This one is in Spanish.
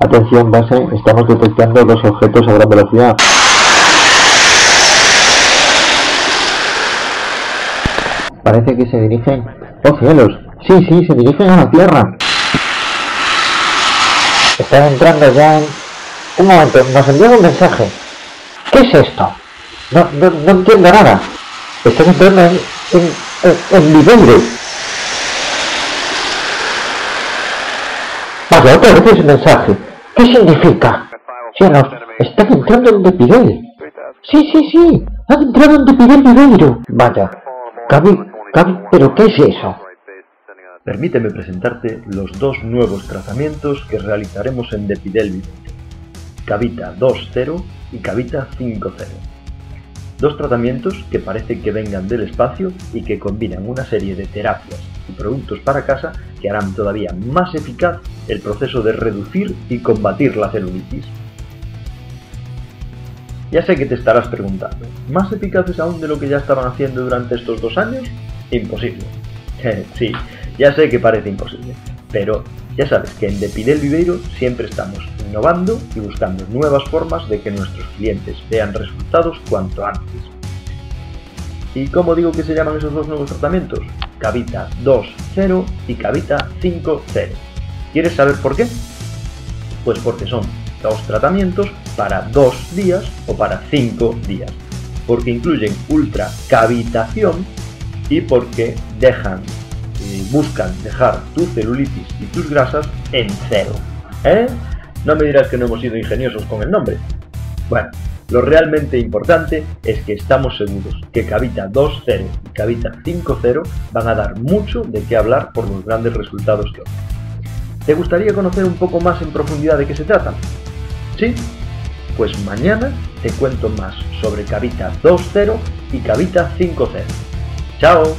Atención base, estamos detectando los objetos a gran velocidad. Parece que se dirigen... ¡Oh cielos! Sí, se dirigen a la Tierra. Están entrando ya en... Un momento, nos envían un mensaje. ¿Qué es esto? No entiendo nada. Están entrando en Viveiro. Vaya, otra vez ese mensaje. ¿Qué significa? Cielos, están entrando en Depidel. Sí, han entrado en Depidel Viveiro. Vaya, Cavi, ¿pero qué es eso? Permíteme presentarte los dos nuevos tratamientos que realizaremos en Depidel Viveiro. Cavita 2.0 y Cavita 5.0. Dos tratamientos que parece que vengan del espacio y que combinan una serie de terapias y productos para casa que harán todavía más eficaz el proceso de reducir y combatir la celulitis. Ya sé que te estarás preguntando, ¿más eficaces aún de lo que ya estaban haciendo durante estos 2 años? Imposible. Sí, ya sé que parece imposible, pero ya sabes que en Depidel Viveiro siempre estamos innovando y buscando nuevas formas de que nuestros clientes vean resultados cuanto antes. ¿Y cómo digo que se llaman esos dos nuevos tratamientos? Cavita 2.0 y Cavita 5.0. ¿Quieres saber por qué? Pues porque son dos tratamientos para 2 días o para 5 días, porque incluyen ultracavitación y porque buscan dejar tu celulitis y tus grasas en 0. No me dirás que no hemos sido ingeniosos con el nombre. Bueno, lo realmente importante es que estamos seguros que Cavita 2.0 y Cavita 5.0 van a dar mucho de qué hablar por los grandes resultados que ofrecen. ¿Te gustaría conocer un poco más en profundidad de qué se tratan? ¿Sí? Pues mañana te cuento más sobre Cavita 2.0 y Cavita 5.0. ¡Chao!